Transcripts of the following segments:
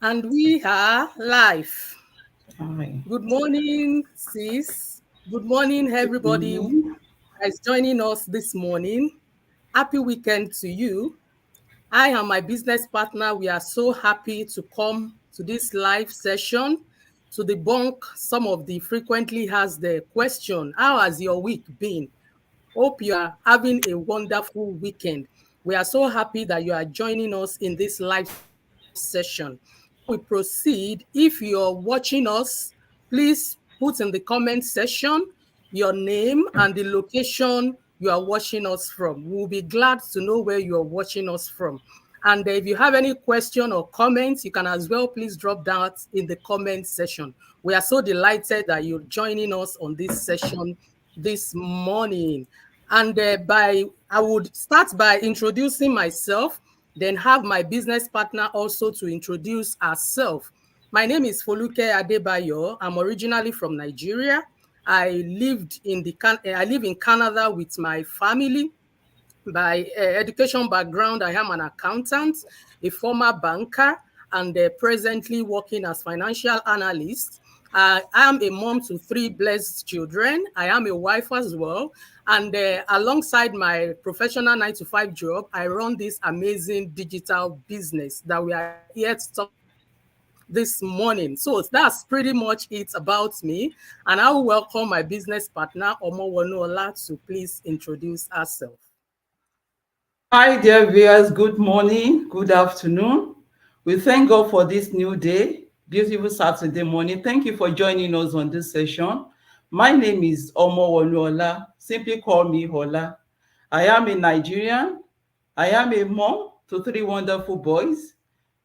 And we are live. Hi. Good morning, sis. Good morning, Good everybody who morning. is joining us this morning. Happy weekend to you. I and my business partner, we are so happy to come to this live session to debunk some of the frequently asked the question, how has your week been? Hope you are having a wonderful weekend. We are so happy that you are joining us in this live session. We proceed. If you're watching us, please put in the comment section your name and the location you are watching us from. We'll be glad to know where you are watching us from. And if you have any question or comments, you can as well please drop that in the comment section. We are so delighted that you're joining us on this session this morning. And I would start by introducing myself, then have my business partner also to introduce herself. My name is Foluke Adebayo. I'm originally from Nigeria. I live in Canada with my family. By education background, I am an accountant, a former banker, and presently working as financial analyst. I am a mom to three blessed children. I am a wife as well. And alongside my professional 9 to 5 job, I run this amazing digital business that we are here to talk about this morning. So that's pretty much it about me. And I will welcome my business partner, Omo Wonuola, to please introduce herself. Hi, dear viewers. Good morning. Good afternoon. We thank God for this new day, beautiful Saturday morning. Thank you for joining us on this session. My name is Omo Wonuola. Simply call me Hola. I am a Nigerian. I am a mom to three wonderful boys.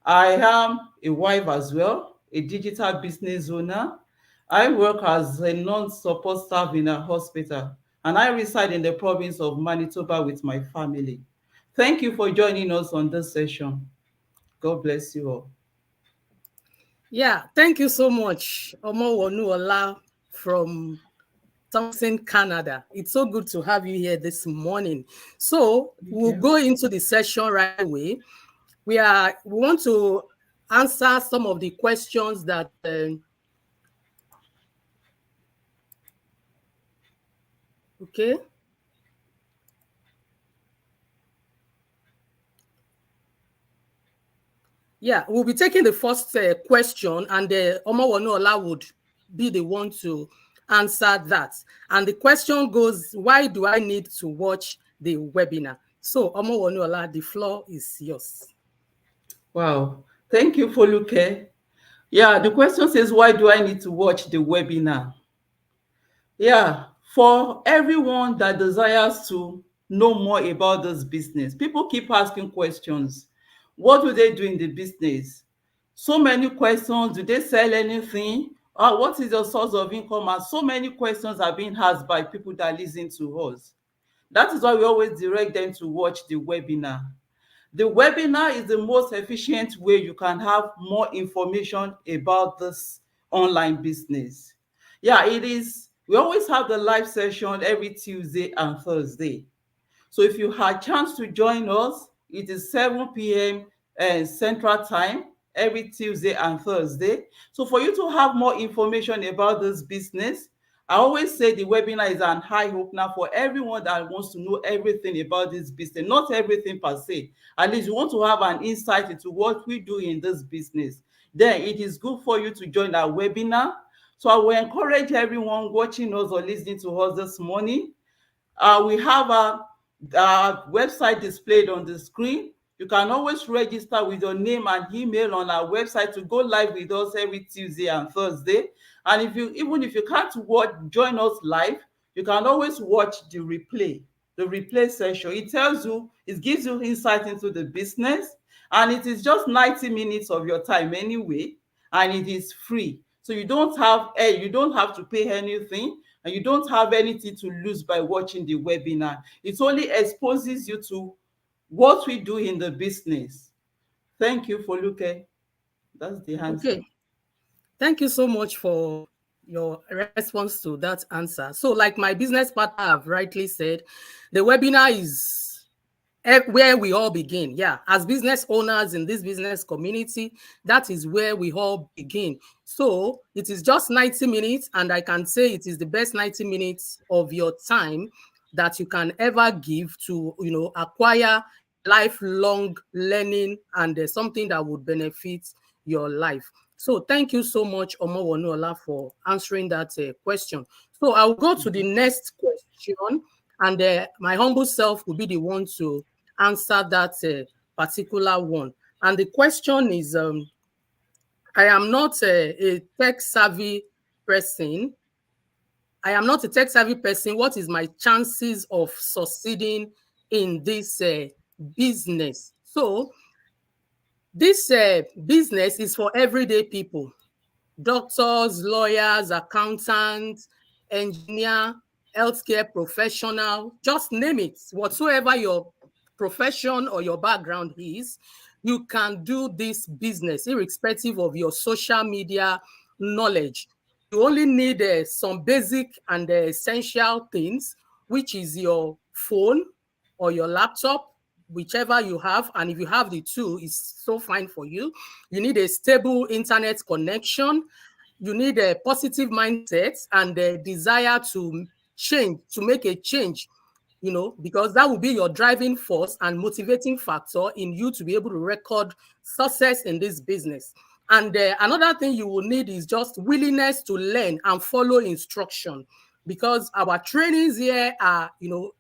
I am a wife as well, a digital business owner. I work as a non-support staff in a hospital, and I reside in the province of Manitoba with my family. Thank you for joining us on this session. God bless you all. Yeah, thank you so much, Omo Wonuola from Thompson, Canada. It's so good to have you here this morning. So Thank we'll you. go into the session right away. We want to answer some of the questions that okay. Yeah, we'll be taking the first question, and Omo Wonuola would be the one to answer that. And the question goes, why do I need to watch the webinar? So, Omo Wonuola, the floor is yours. Wow. Thank you, Foluke. Yeah, the question says, why do I need to watch the webinar? Yeah, for everyone that desires to know more about this business, people keep asking questions. What do they do in the business? So many questions. Do they sell anything? What is your source of income? And so many questions are being asked by people that listen to us. That is why we always direct them to watch the webinar. The webinar is the most efficient way you can have more information about this online business. Yeah, it is. We always have the live session every Tuesday and Thursday. So if you had chance to join us, it is 7 p.m. Central Time every Tuesday and Thursday. So for you to have more information about this business, I always say the webinar is an eye opener for everyone that wants to know everything about this business. Not everything per se. At least you want to have an insight into what we do in this business. Then it is good for you to join our webinar. So I will encourage everyone watching us or listening to us this morning. We have a website displayed on the screen. You can always register with your name and email on our website to go live with us every Tuesday and Thursday. And even if you can't join us live, you can always watch the replay session. It gives you insight into the business, and it is just 90 minutes of your time anyway, and it is free. So you don't have to pay anything, and you don't have anything to lose by watching the webinar. It only exposes you to what we do in the business. Thank you, Foluke. That's the answer. Okay. Thank you so much for your response to that answer. So, like my business partner have rightly said, the webinar is where we all begin. Yeah, as business owners in this business community, that is where we all begin. So it is just 90 minutes, and I can say it is the best 90 minutes of your time that you can ever give to, acquire lifelong learning and something that would benefit your life. So thank you so much, Omowonuola, for answering that question. So I'll go to the next question, and my humble self will be the one to answer that particular one. And the question is, I am not a tech savvy person. I am not a tech savvy person. What is my chances of succeeding in this business? So this business is for everyday people: doctors, lawyers, accountants, engineer, healthcare professional, just name it. Whatsoever your profession or your background is, you can do this business irrespective of your social media knowledge. You only need some basic and essential things, which is your phone or your laptop, whichever you have. And if you have the two, it's so fine for you. You need a stable internet connection. You need a positive mindset and a desire to change, to make a change, because that will be your driving force and motivating factor in you to be able to record success in this business. And another thing you will need is just willingness to learn and follow instruction, because our trainings here are,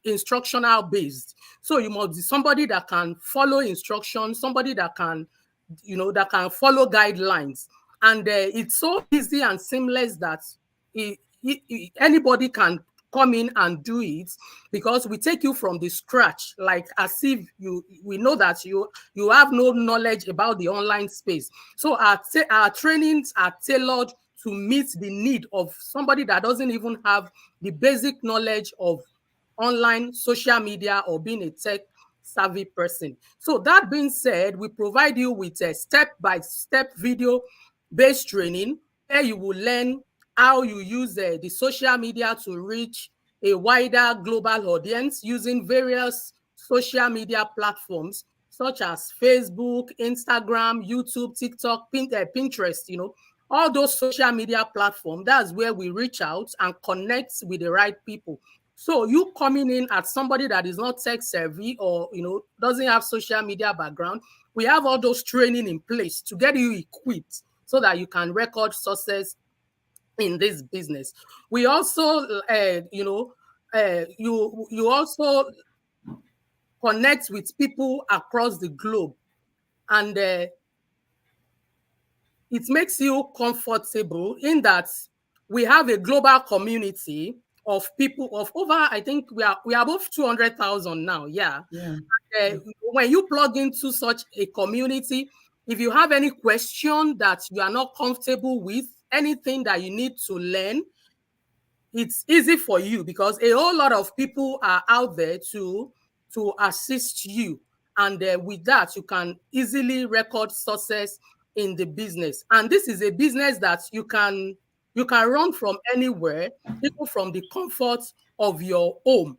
instructional based. So you must be somebody that can follow instructions, somebody that can, follow guidelines. And it's so easy and seamless that anybody can come in and do it, because we take you from the scratch, like as if we know that you have no knowledge about the online space. So our trainings are tailored to meet the need of somebody that doesn't even have the basic knowledge of online social media or being a tech savvy person. So that being said, we provide you with a step-by-step video based training where you will learn how you use the social media to reach a wider global audience using various social media platforms such as Facebook, Instagram, YouTube, TikTok, Pinterest, all those social media platforms. That's where we reach out and connect with the right people. So you coming in as somebody that is not tech savvy or, doesn't have social media background, we have all those training in place to get you equipped so that you can record success in this business. We also, you also connect with people across the globe, and it makes you comfortable in that we have a global community of people of over, I think we are above 200,000 now. Yeah. Yeah. When you plug into such a community, if you have any question that you are not comfortable with, anything that you need to learn, it's easy for you because a whole lot of people are out there to assist you. And with that, you can easily record success in the business. And this is a business that you can run from anywhere, even from the comfort of your home,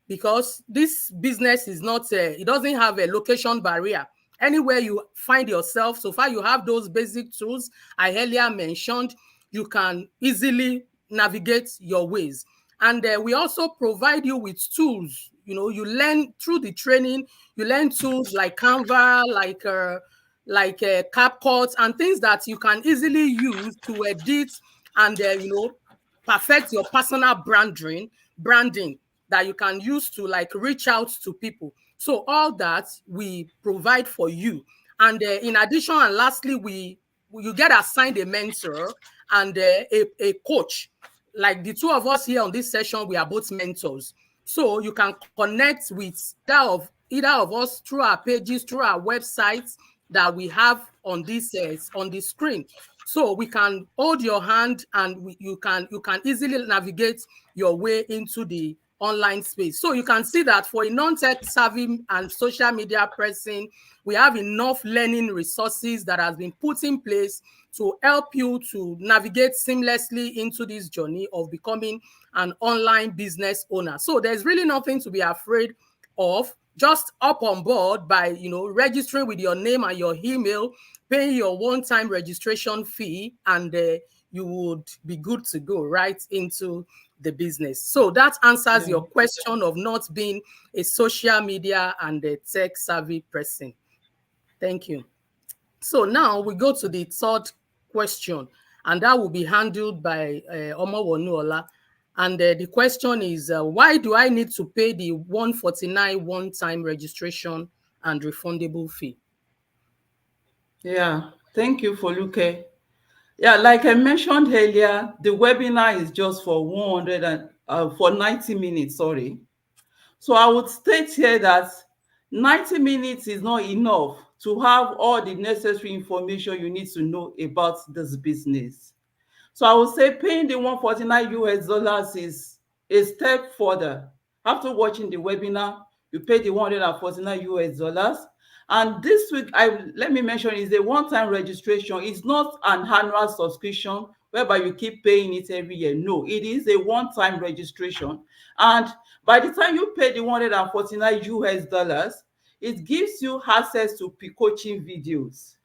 because this business is not it doesn't have a location barrier. Anywhere you find yourself, so far you have those basic tools I earlier mentioned, you can easily navigate your ways. And we also provide you with tools. You learn through the training, you learn tools like Canva, like CapCut, and things that you can easily use to edit and perfect your personal branding that you can use to like reach out to people. So all that we provide for you. And in addition, and lastly, you get assigned a mentor and a coach. Like the two of us here on this session, we are both mentors. So you can connect with either of us through our pages, through our websites that we have on this on the screen. So we can hold your hand and you can easily navigate your way into the online space. So you can see that for a non-tech savvy and social media person, we have enough learning resources that has been put in place to help you to navigate seamlessly into this journey of becoming an online business owner. So there's really nothing to be afraid of. just up on board by, registering with your name and your email, paying your one-time registration fee, and you would be good to go right into the business. So that answers Yeah. your question of not being a social media and a tech savvy person. Thank you. So now we go to the third question, and that will be handled by Omowonuola. And the question is, why do I need to pay the 149 one-time registration and refundable fee? Yeah. Thank you, Foluke. Yeah, like I mentioned earlier, the webinar is just for 100 and for 90 minutes, sorry. So I would state here that 90 minutes is not enough to have all the necessary information you need to know about this business. So I would say paying the 149 US dollars is a step further. After watching the webinar, you pay the 149 US dollars. And this week, let me mention, is a one-time registration. It's not an annual subscription whereby you keep paying it every year. No, it is a one-time registration. And by the time you pay the 149 US dollars, it gives you access to pre-coaching videos.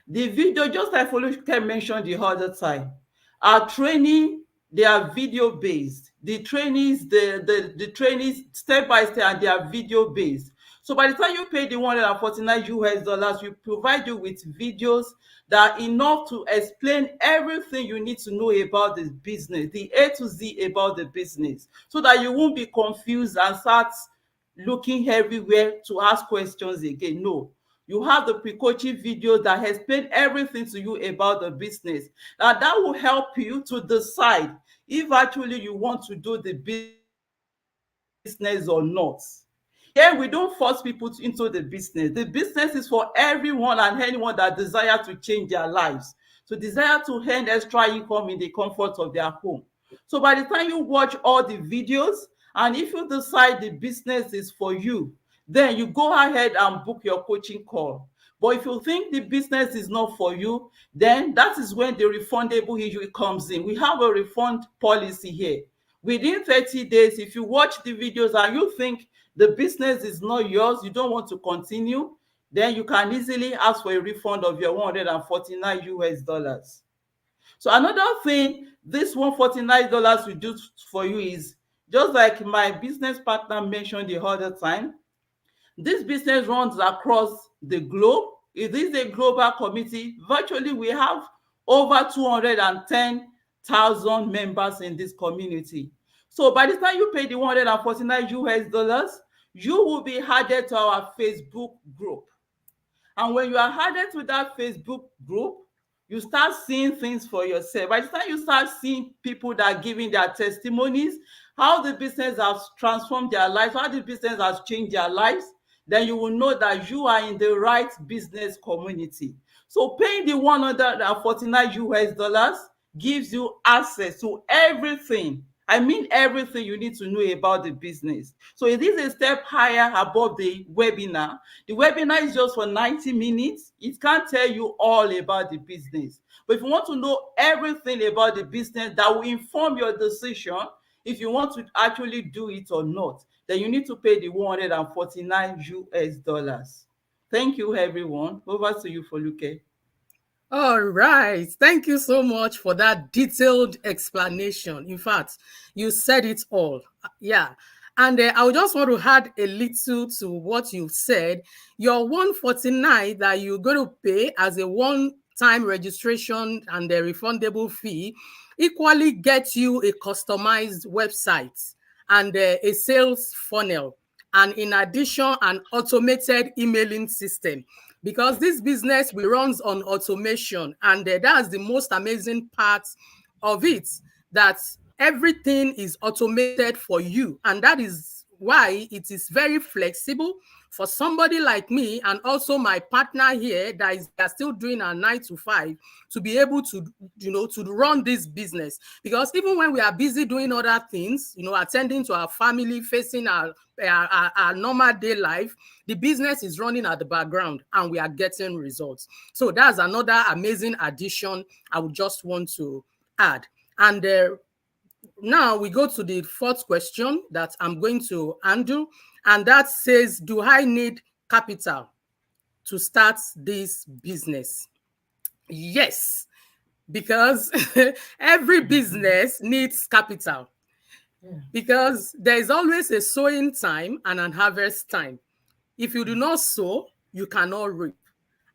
The video, just like Foluke mentioned the other time, our training, they are video based. The trainings, the trainings step by step, and they are video based. So by the time you pay the 149 US dollars, we provide you with videos that are enough to explain everything you need to know about the business, the A to Z about the business, so that you won't be confused and start looking everywhere to ask questions again. No, you have the pre-coaching videos that explain everything to you about the business. Now that will help you to decide if actually you want to do the business or not. Here we don't force people into the business. The business is for everyone and anyone that desire to change their lives, to desire to earn extra income in the comfort of their home. So by the time you watch all the videos, and if you decide the business is for you, then you go ahead and book your coaching call. But if you think the business is not for you, then that is when the refundable issue comes in. We have a refund policy here. Within 30 days, if you watch the videos and you think the business is not yours, you don't want to continue, then you can easily ask for a refund of your 149 US dollars. So another thing this $149 will do for you is, just like my business partner mentioned the other time, this business runs across the globe. It is a global community. Virtually, we have over 210,000 members in this community. So by the time you pay the 149 US dollars, you will be added to our Facebook group. And when you are added to that Facebook group, you start seeing things for yourself. By the time you start seeing people that are giving their testimonies, how the business has transformed their lives, how the business has changed their lives, then you will know that you are in the right business community. So paying the 149 US dollars gives you access to everything. I mean everything you need to know about the business. So it is a step higher above the webinar. The webinar is just for 90 minutes. It can't tell you all about the business. But if you want to know everything about the business that will inform your decision, if you want to actually do it or not, then you need to pay the 149 US dollars. Thank you, everyone. Over to you, Foluke. All right. Thank you so much for that detailed explanation. In fact, you said it all. Yeah. And I just want to add a little to what you said. Your 149 that you're going to pay as a one-time registration and a refundable fee equally gets you a customized website and a sales funnel. And in addition, an automated emailing system, because this business we runs on automation, and that's the most amazing part of it, that everything is automated for you, and that is why it is very flexible for somebody like me and also my partner here that is still doing our 9 to 5 to be able to to run this business. Because even when we are busy doing other things, attending to our family, facing our normal day life, the business is running at the background and we are getting results. So that's another amazing addition I would just want to add. And now we go to the fourth question that I'm going to handle, and that says, do I need capital to start this business? Yes, because every business needs capital, because there is always a sowing time and an harvest time. If you do not sow, you cannot reap.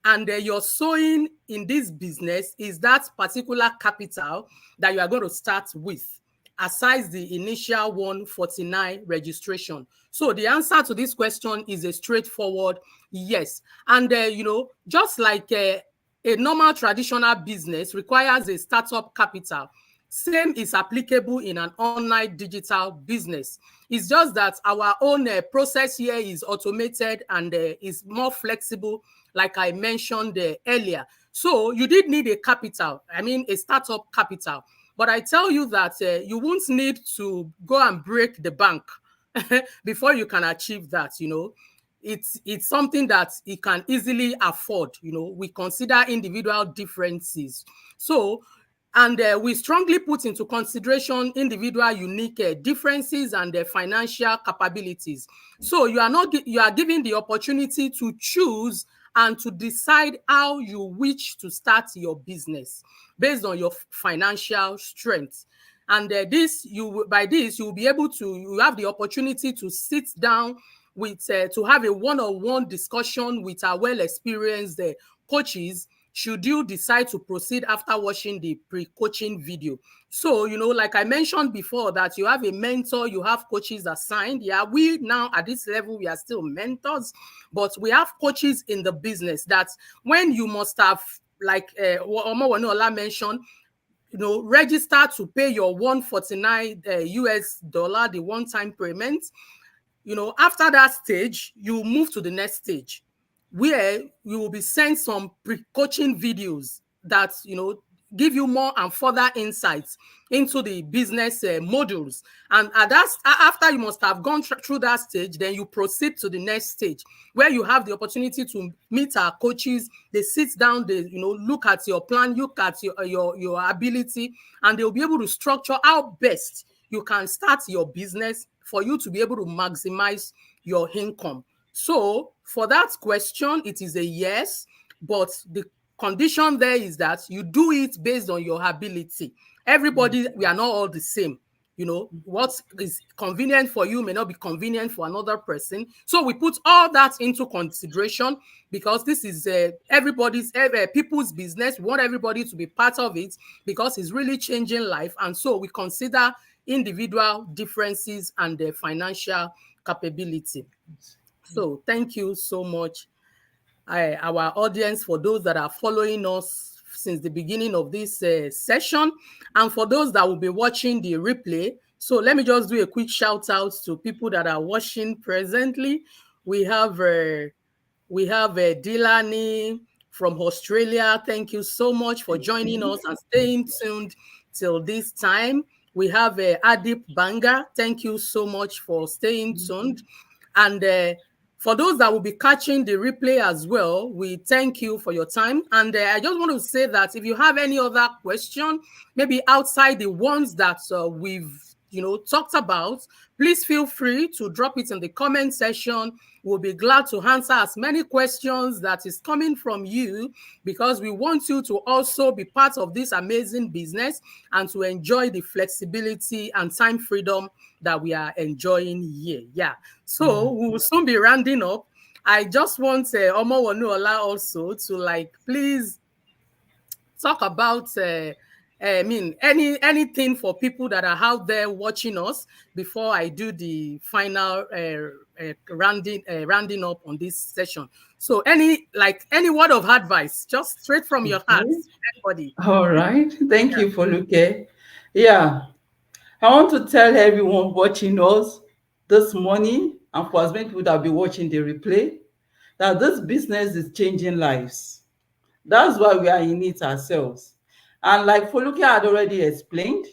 And your sowing in this business is that particular capital that you are going to start with, aside the initial 149 registration. So the answer to this question is a straightforward yes. And, just like a normal traditional business requires a startup capital, same is applicable in an online digital business. It's just that our own process here is automated and is more flexible, like I mentioned earlier. So you did need a capital, I mean a startup capital. But I tell you that you won't need to go and break the bank before you can achieve that. It's something that it can easily afford. We consider individual differences. So, and we strongly put into consideration individual unique differences and financial capabilities. So you are given the opportunity to choose and to decide how you wish to start your business based on your financial strength. And by this you will be able to, you have the opportunity to sit down with to have a one-on-one discussion with our well-experienced coaches, should you decide to proceed after watching the pre-coaching video. So, like I mentioned before, that you have a mentor, you have coaches assigned. Yeah, we now at this level, we are still mentors, but we have coaches in the business that when you must have, like Omowanola mentioned, register to pay your 149 US dollar, the one-time payment. After that stage, you move to the next stage, where you will be sent some pre-coaching videos that give you more and further insights into the business modules. And after you must have gone through that stage, then you proceed to the next stage, where you have the opportunity to meet our coaches. They sit down, they look at your plan, look at your ability, and they'll be able to structure how best you can start your business for you to be able to maximize your income. So for that question, it is a yes, but the condition there is that you do it based on your ability. Everybody, we are not all the same. What is convenient for you may not be convenient for another person. So we put all that into consideration, because this is everybody's people's business. We want everybody to be part of it, because it's really changing life. And so we consider individual differences and their financial capability. So thank you so much, our audience, for those that are following us since the beginning of this session, and for those that will be watching the replay. So let me just do a quick shout out to people that are watching presently. We have Dilani from Australia. Thank you so much for joining us and staying tuned till this time. We have Adip Banga. Thank you so much for staying tuned. And for those that will be catching the replay as well, we thank you for your time. And I just want to say that if you have any other question, maybe outside the ones that we've talked about, please feel free to drop it in the comment section. We'll be glad to answer as many questions that is coming from you, because we want you to also be part of this amazing business and to enjoy the flexibility and time freedom that we are enjoying here. Yeah. So we will soon be rounding up. I just want Omowanola also to please talk about anything for people that are out there watching us before I do the final rounding up on this session. So any word of advice, just straight from your heart, everybody. All right. Thank you, Foluke. Yeah. I want to tell everyone watching us this morning, and for as many people that will be watching the replay, that this business is changing lives. That's why we are in it ourselves. And like Foluke had already explained,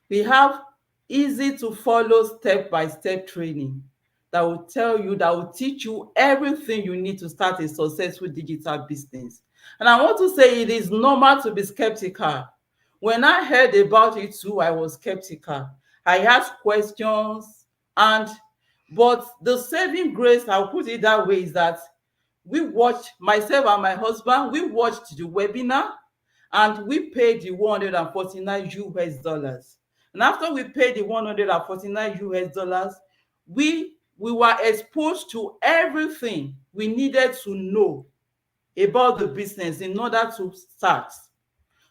we have easy to follow step-by-step training that will teach you everything you need to start a successful digital business. And I want to say it is normal to be skeptical. When I heard about it too, I was skeptical. I ask questions, and but the saving grace, I'll put it that way, is that we watched, myself and my husband, we watched the webinar and we paid the 149 US dollars. And after we paid the 149 US dollars, we were exposed to everything we needed to know about the business in order to start.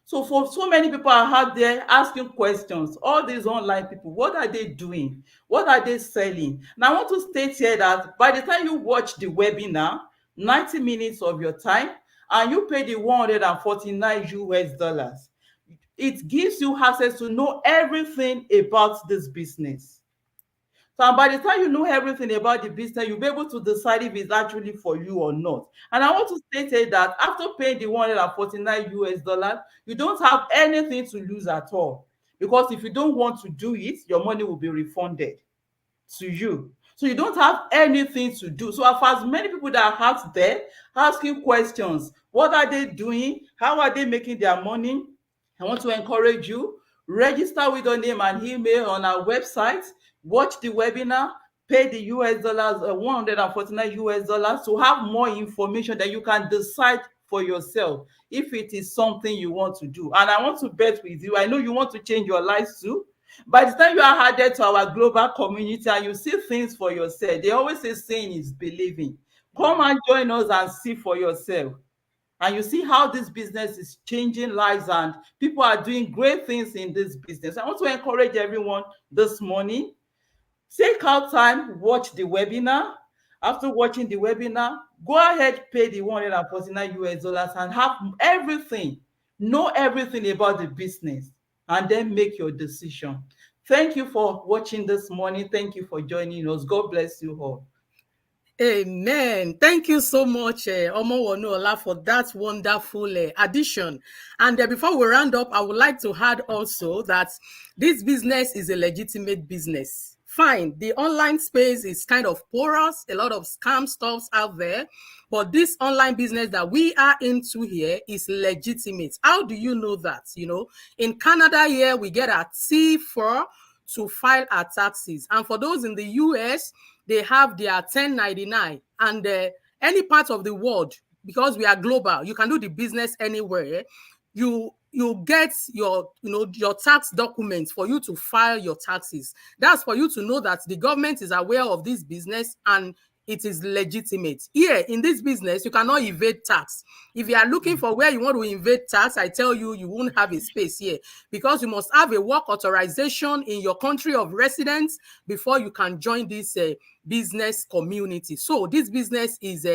So for so many people are out there asking questions, all these online people, what are they doing? What are they selling? Now I want to state here that by the time you watch the webinar, 90 minutes of your time, and you pay the 149 US dollars, it gives you access to know everything about this business. So by the time you know everything about the business, you'll be able to decide if it's actually for you or not. And I want to state here that after paying the 149 US dollars, you don't have anything to lose at all. Because if you don't want to do it, your money will be refunded to you. So you don't have anything to do. So as many people that are out there asking questions, what are they doing? How are they making their money? I want to encourage you, register with your name and email on our website, watch the webinar, pay the US dollars, 149 US dollars, to have more information that you can decide for yourself if it is something you want to do. And I want to bet with you, I know you want to change your life too. By the time you are added to our global community and you see things for yourself, they always say seeing is believing. Come and join us and see for yourself. And you see how this business is changing lives and people are doing great things in this business. I want to encourage everyone this morning, take out time, watch the webinar. After watching the webinar, go ahead, pay the 149 US dollars and have everything, know everything about the business, and then make your decision. Thank you for watching this morning. Thank you for joining us. God bless you all. Amen. Thank you so much, Omowonuola, for that wonderful addition. And before we round up, I would like to add also that this business is a legitimate business. Fine, the online space is kind of porous, a lot of scam stuffs out there, but this online business that we are into here is legitimate. How do you know that? You know, in Canada here, we get a T4 to file our taxes. And for those in the US, they have their 1099, and any part of the world, because we are global, you can do the business anywhere. You get your your tax documents for you to file your taxes. That's for you to know that the government is aware of this business and it is legitimate. Here in this business, you cannot evade tax. If you are looking for where you want to evade tax, I tell you, you won't have a space here, because you must have a work authorization in your country of residence before you can join this business community. So this business is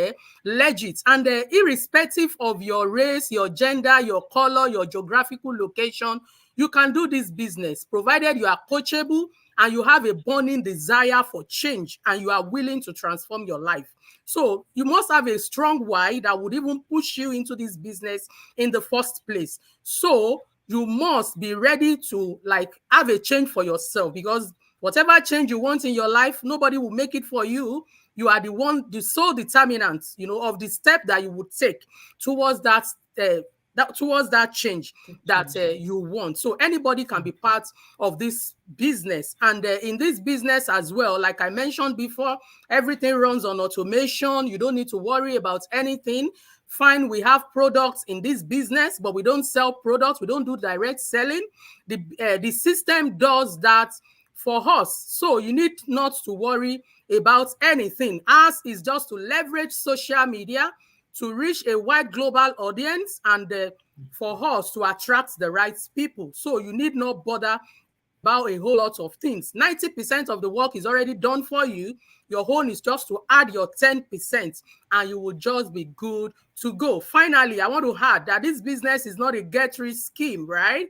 legit, and irrespective of your race, your gender, your color, your geographical location, you can do this business, provided you are coachable and you have a burning desire for change and you are willing to transform your life. So you must have a strong why that would even push you into this business in the first place. So you must be ready to have a change for yourself, because whatever change you want in your life, nobody will make it for you. You are the one, the sole determinant, of the step that you would take towards that change that you want. So anybody can be part of this business. And in this business as well, like I mentioned before, everything runs on automation. You don't need to worry about anything. Fine, we have products in this business, but we don't sell products. We don't do direct selling. The system does that for us. So you need not to worry about anything. Ours is just to leverage social media to reach a wide global audience and for us to attract the right people. So you need not bother about a whole lot of things. 90% of the work is already done for you. Your own is just to add your 10% and you will just be good to go. Finally, I want to add that this business is not a get-rich scheme, right?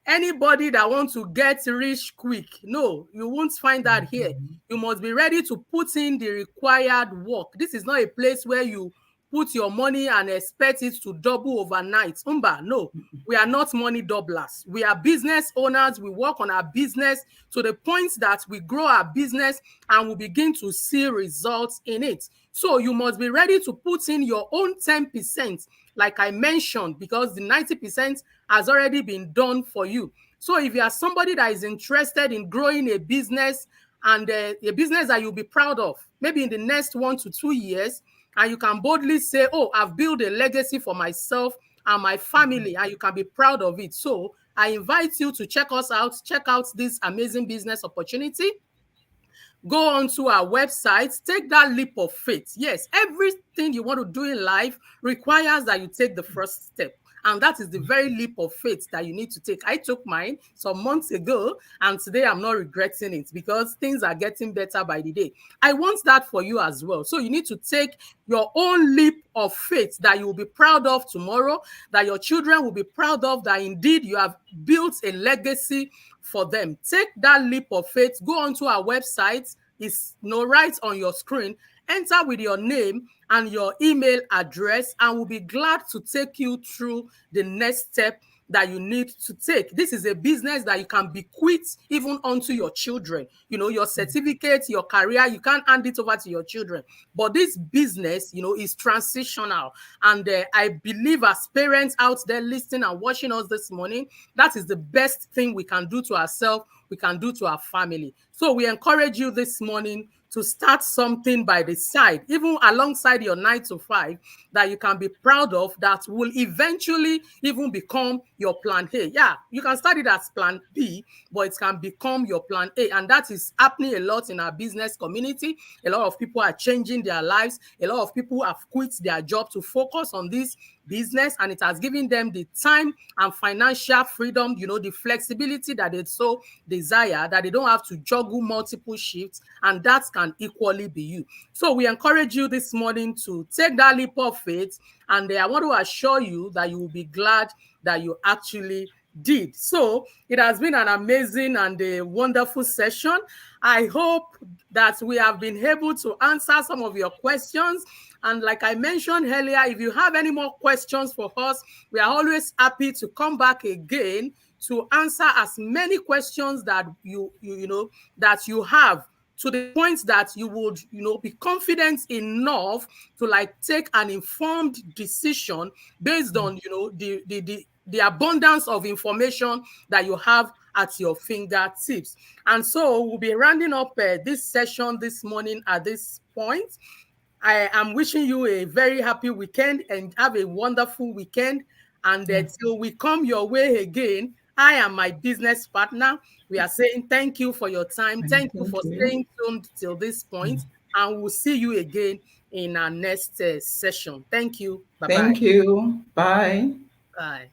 Anybody that wants to get rich quick, no, you won't find that here. You must be ready to put in the required work. This is not a place where you put your money and expect it to double overnight. No, we are not money doublers. We are business owners. We work on our business to the point that we grow our business and we begin to see results in it. So you must be ready to put in your own 10%, like I mentioned, because the 90% has already been done for you. So if you are somebody that is interested in growing a business, and a business that you'll be proud of, maybe in the next 1 to 2 years, and you can boldly say, oh, I've built a legacy for myself and my family, and you can be proud of it. So I invite you to check us out, check out this amazing business opportunity. Go onto our website, take that leap of faith. Yes, everything you want to do in life requires that you take the first step. And that is the very leap of faith that you need to take. I took mine some months ago, and today I'm not regretting it because things are getting better by the day. I want that for you as well. So you need to take your own leap of faith that you will be proud of tomorrow, that your children will be proud of, that indeed you have built a legacy for them. Take that leap of faith. Go onto our website. It's right on your screen. Enter with your name and your email address, and we'll be glad to take you through the next step that you need to take. This is a business that you can bequeath even onto your children. Your certificate, your career, you can't hand it over to your children. But this business, is transitional. And I believe as parents out there listening and watching us this morning, that is the best thing we can do to ourselves, we can do to our family. So we encourage you this morning to start something by the side, even alongside your 9 to 5, that you can be proud of, that will eventually even become your plan A. Yeah, you can start it as plan B, but it can become your plan A. And that is happening a lot in our business community. A lot of people are changing their lives. A lot of people have quit their job to focus on this business, and it has given them the time and financial freedom, the flexibility that they so desire, that they don't have to juggle multiple shifts, and that can equally be you. So we encourage you this morning to take that leap of faith, and I want to assure you that you will be glad that you actually did. So it has been an amazing and a wonderful session. I hope that we have been able to answer some of your questions. And like I mentioned earlier, if you have any more questions for us, we are always happy to come back again to answer as many questions that you have, to the point that you would, be confident enough to take an informed decision based on, the abundance of information that you have at your fingertips. And so we'll be rounding up this session this morning at this point. I am wishing you a very happy weekend and have a wonderful weekend. And till we come your way again, I am my business partner. We are saying thank you for your time. Thank you for staying tuned till this point. And we'll see you again in our next session. Thank you. Bye-bye. Thank you. Bye. Bye.